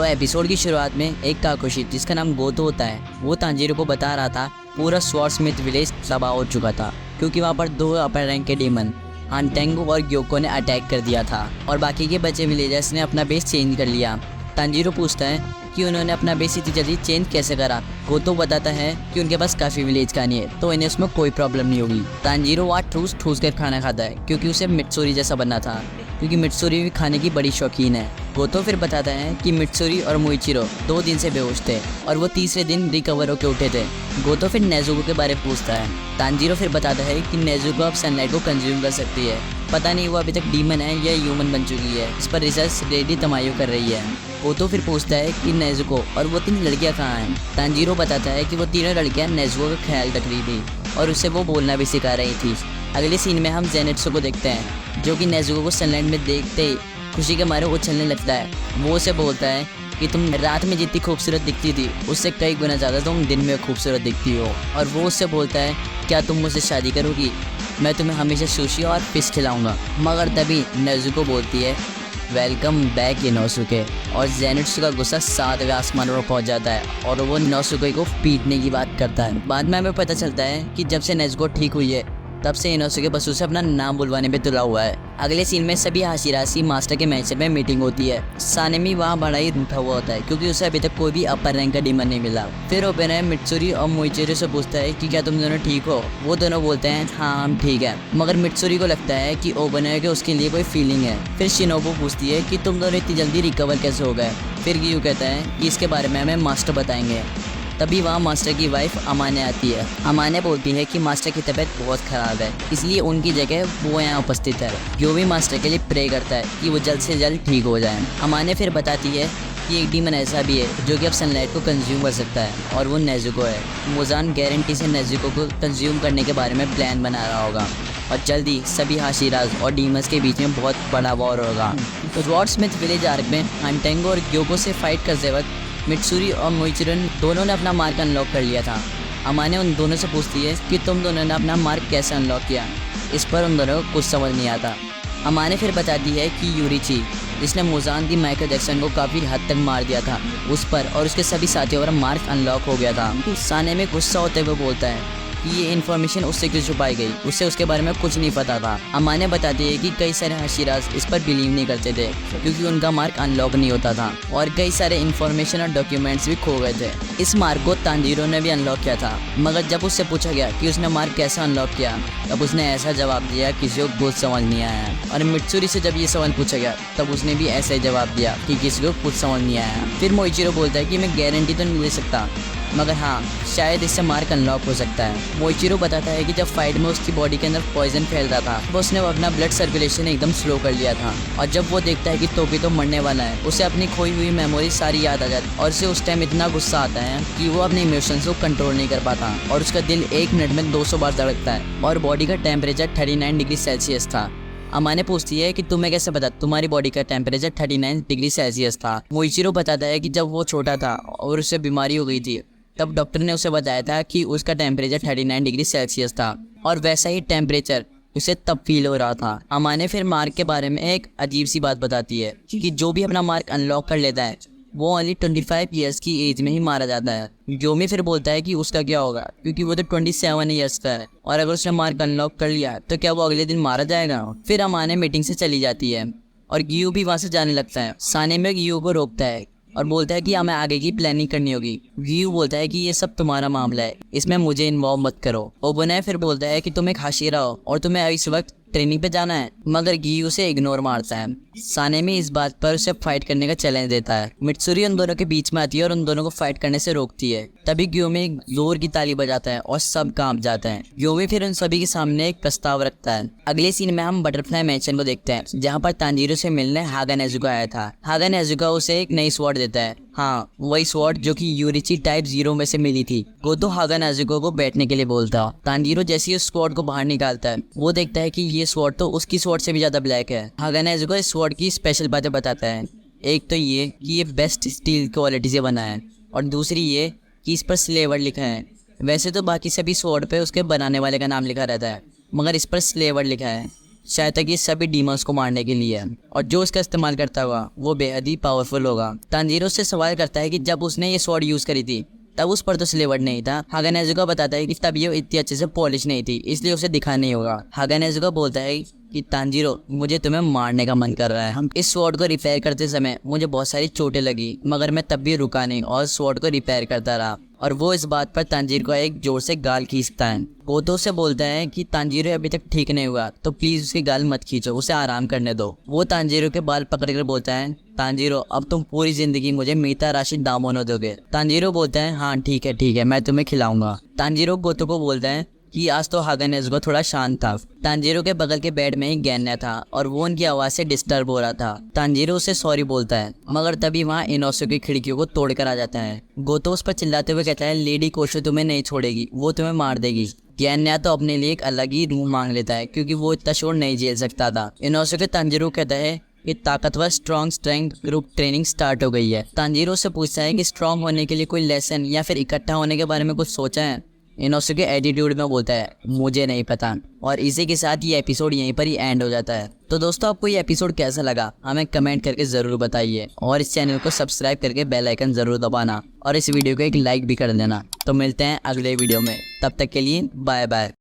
Episode की शुरुआत में एक काकुशी जिसका नाम गोतो होता है, वो तांजीरो को बता रहा था पूरा स्वॉर्डस्मिथ विलेज तबाह हो चुका था क्योंकि वहाँ पर 2 अपर रैंक के डीमन हानटेंगो और ग्योको ने अटैक कर दिया था और बाकी के बचे विलेजर्स ने अपना बेस चेंज कर लिया। तांजीरो पूछता है कि उन्होंने अपना बेस इतनी जल्दी चेंज कैसे करा। गोतो बताता है कि उनके पास काफ़ी विलेज कहानी है तो इन्हें उसमें कोई प्रॉब्लम नहीं होगी। तांजीरो वहाँ ठूस ठूस कर खाना खाता है क्योंकि उसे मित्सुरी जैसा बनना था, क्योंकि मित्सुरी भी खाने की बड़ी शौकीन है। गोतो फिर बताता है कि मित्सुरी और मोइचिरो 2 दिन से बेहोश थे और वो तीसरे दिन रिकवर होकर उठे थे। गोतो फिर नेजुको के बारे में पूछता है। तांजीरो फिर बताता है कि नेजुको अब सनलाइट को कंज्यूम कर सकती है, पता नहीं वो अभी तक डीमन है या ह्यूमन बन चुकी है। इस पर रिसर्च रेडी तमायु कर रही है। गोतो फिर पूछता है कि नेजुको और वो 3 लड़कियां कहाँ हैं। तांजीरो बताता है कि वो 3 लड़कियां नेजुको का ख्याल रख रही थी और उसे वो बोलना भी सिखा रही थी। अगले सीन में हम जेनेट्सु को देखते हैं जो कि नेजुको को सनलाइट में देखते ही खुशी के मारे उछलने लगता है। वो उसे बोलता है कि तुम रात में जितनी खूबसूरत दिखती थी उससे कई गुना ज़्यादा तुम दिन में खूबसूरत दिखती हो। और वो उससे बोलता है क्या तुम मुझसे शादी करोगी, मैं तुम्हें हमेशा सुशी और फिश खिलाऊंगा। मगर तभी नेजुको बोलती है वेलकम बैक इनोसुके, और जेनेट्सु का गुस्सा 7वें आसमान पर पहुंच जाता है और वो इनोसुके को पीटने की बात करता है। बाद में हमें पता चलता है कि जब से नेजुको ठीक हुई है तब से इनोसुके बस उसे अपना नाम बुलवाने पे तुला हुआ है। अगले सीन में सभी हाशिराशी मास्टर के मैंशन में मीटिंग होती है। सानेमी वहाँ बड़ा ही रूठा हुआ होता है क्योंकि उसे अभी तक कोई भी अपर रैंक का डीमन नहीं मिला। फिर ओपेनर मित्सुरी और मोइचिरो से पूछता है कि क्या तुम दोनों ठीक हो। वो दोनों बोलते हैं हाँ हम ठीक है, मगर मित्सुरी को लगता है कि ओपेनर के उसके लिए कोई फीलिंग है। फिर शिनोबु पूछती है कि तुम दोनों इतनी जल्दी रिकवर कैसे हो गए। फिर गियू कहता है कि इसके बारे में हमें मास्टर बताएंगे। तभी वहाँ मास्टर की वाइफ अमाने आती है। अमाने बोलती है कि मास्टर की तबीयत बहुत ख़राब है इसलिए उनकी जगह वो यहाँ उपस्थित है। जो भी मास्टर के लिए प्रे करता है कि वो जल्द से जल्द ठीक हो जाए। अमाने फिर बताती है कि एक डीमन ऐसा भी है जो कि अब सनलाइट को कंज्यूम कर सकता है और वो नेजुको है। मोजान गारंटी से नेजुको को कंज्यूम करने के बारे में प्लान बना रहा होगा और जल्दी सभी हाशिराज और डीमंस के बीच में बहुत बड़ा वॉर होगा। तो स्वॉर्डस्मिथ विलेज आर्क में हानटेंगो और ग्योको से फाइट करते वक्त मित्सुरी और मोइचिरो दोनों ने अपना मार्क अनलॉक कर लिया था। अमाने उन दोनों से पूछती है कि तुम दोनों ने अपना मार्क कैसे अनलॉक किया। इस पर उन दोनों को कुछ समझ नहीं आता। अमाने फिर बताती है कि यूरिची जिसने मोजान दी माइकल जैक्सन को काफ़ी हद तक मार दिया था, उस पर और उसके सभी साथियों पर मार्क अनलॉक हो गया था। साने में गुस्सा होते हुए बोलता है कि ये इन्फॉर्मेशन उससे क्यों छुपाई गई, उससे उसके बारे में कुछ नहीं पता था। अमाने बताती है कि कई सारे हाशिराज इस पर बिलीव नहीं करते थे क्योंकि उनका मार्क अनलॉक नहीं होता था और कई सारे इन्फॉर्मेशन और डॉक्यूमेंट्स भी खो गए थे। इस मार्क को तांजीरो ने भी अनलॉक किया था, मगर जब उससे पूछा गया कि उसने मार्क कैसे अनलॉक किया तब उसने ऐसा जवाब दिया किसी को कुछ समझ नहीं आया। और मित्सुरी से जब ये सवाल पूछा गया तब उसने भी ऐसा ही जवाब दिया कि किसी को कुछ समझ नहीं आया। फिर मोइचिरो बोलता है कि मैं गारंटी तो नहीं दे सकता, मगर हाँ शायद इससे मार्क अनलॉक हो सकता है। मोइचिरो बताता है कि जब फाइट में उसकी बॉडी के अंदर पॉइजन फैल रहा था तो उसने अपना ब्लड सर्कुलेशन एकदम स्लो कर लिया था और जब वो देखता है कि टोपी तो मरने वाला है उसे अपनी खोई हुई मेमोरी सारी याद आ जाती और उसे उस टाइम इतना गुस्सा आता है कि वो अपने इमोशंस को कंट्रोल नहीं कर पाता और उसका दिल 1 मिनट में 200 बार धड़कता है और बॉडी का टेम्परेचर 39 डिग्री सेल्सियस था। अमाने पूछती है कि तुम्हें कैसे पता तुम्हारी बॉडी का टेम्परेचर 39 डिग्री सेल्सियस था। मोइचिरो बताता है कि जब वो छोटा था और उसे बीमारी हो गई थी तब डॉक्टर ने उसे बताया था कि उसका टेम्परेचर 39 डिग्री सेल्सियस था और वैसा ही टेम्परेचर उसे तब फील हो रहा था। अमाने फिर मार्क के बारे में एक अजीब सी बात बताती है कि जो भी अपना मार्क अनलॉक कर लेता है वो ओनली 25 ईयर्स की एज में ही मारा जाता है। योमी फिर बोलता है कि उसका क्या होगा क्योंकि वो तो 27 ईयर्स का है और अगर उसने मार्क अनलॉक कर लिया तो क्या वो अगले दिन मारा जाएगा। फिर अमाने मीटिंग से चली जाती है और गियू भी वहाँ से जाने लगता है। साने में गियू को रोकता है और बोलता है कि हमें आगे की प्लानिंग करनी होगी। गियू बोलता है कि ये सब तुम्हारा मामला है, इसमें मुझे इन्वॉल्व मत करो। ओबोने फिर बोलता है कि तुम एक हाशिरा हो और तुम्हें इस वक्त ट्रेनिंग पे जाना है, मगर गियू उसे इग्नोर मारता है। साने में इस बात पर उसे फाइट करने का चैलेंज देता है। मित्सुरी उन दोनों के बीच में आती है और उन दोनों को फाइट करने से रोकती है। तभी गियोमी जोर की ताली बजाता है और सब कांप जाते हैं। गियोमी फिर उन सभी के सामने एक प्रस्ताव रखता है। अगले सीन में हम बटरफ्लाई मैंशन को देखते हैं जहाँ पर तांजीरो से मिलने हागा नेजुका आया था। हागा नेजुका उसे एक नई स्वॉर्ड देता है, हाँ वही स्वॉर्ड जो कि यूरिची टाइप 0 में से मिली थी। गोतो हागा नेजुको को बैठने के लिए बोलता। तांजीरो जैसे ही उस स्वॉर्ड को बाहर निकालता है वो देखता है कि ये स्वॉर्ड तो उसकी स्वॉर्ड से भी ज्यादा ब्लैक है। हागा नेजुको इस स्वॉर्ड की स्पेशल बातें बताता है। एक तो ये कि ये बेस्ट स्टील क्वालिटी से बना है और दूसरी ये कि इस पर स्लेवर लिखा है। वैसे तो बाकी सभी स्वॉर्ड पे उसके बनाने वाले का नाम लिखा रहता है मगर इस पर स्लेवर लिखा है। शायद तक ये सभी डीमंस को मारने के लिए है, और जो इसका इस्तेमाल करता होगा वो बेहद ही पावरफुल होगा। तांजीरो से सवाल करता है कि जब उसने ये स्वॉर्ड यूज करी थी तब उस पर तो स्लेवर्ड नहीं था। हागा नेजुका बताता है कि तब ये इतनी अच्छे से पॉलिश नहीं थी, इसलिए उसे दिखा नहीं होगा। हागा नेजुका बोलता है कि तांजीरो, मुझे तुम्हें मारने का मन कर रहा है। हम इस स्वॉर्ड को रिपेयर करते समय मुझे बहुत सारी चोटें लगी, मगर मैं तब भी रुका नहीं और स्वॉर्ड को रिपेयर करता रहा। और वो इस बात पर तांजीरो को एक जोर से गाल खींचता है। गोतो से बोलता है कि तांजीरो अभी तक ठीक नहीं हुआ, तो प्लीज उसकी गाल मत खींचो, उसे आराम करने दो। वो तांजीरो के बाल पकड़कर बोलता है, तांजीरो अब तुम पूरी जिंदगी मुझे मीठा राशि दामोनो दोगे। तांजीरो बोलता है, हाँ ठीक है, मैं तुम्हें खिलाऊंगा। तांजीरो गोतो को बोलता है कि आज तो हागा नेजुका थोड़ा शांत था। तांजीरो के बगल के बेड में ही गैन्या था और वो उनकी आवाज से डिस्टर्ब हो रहा था। तांजीरो उसे सॉरी बोलता है, मगर तभी वहाँ इनोसो की खिड़कियों को तोड़कर आ जाता है। गोतो उस पर चिल्लाते हुए कहता है, लेडी कोशो तुम्हें नहीं छोड़ेगी, वो तुम्हें मार देगी। गैन्या तो अपने लिए एक अलग ही रूम मांग लेता है क्योंकि वो इतना शोर नहीं झेल सकता था। इनोसो के तांजीरो कहता है कि ताकतवर strong strength group training start हो गई है। तांजीरो से पूछता है कि स्ट्रॉन्ग होने के लिए कोई लेसन या फिर इकट्ठा होने के बारे में कुछ सोचा है। इनोसो के एटीट्यूड में बोलता है, मुझे नहीं पता। और इसी के साथ ये एपिसोड यहीं पर ही एंड हो जाता है। तो दोस्तों, आपको ये एपिसोड कैसा लगा हमें कमेंट करके ज़रूर बताइए, और इस चैनल को सब्सक्राइब करके बेल आइकन ज़रूर दबाना, और इस वीडियो को एक लाइक भी कर देना। तो मिलते हैं अगले वीडियो में, तब तक के लिए बाय बाय।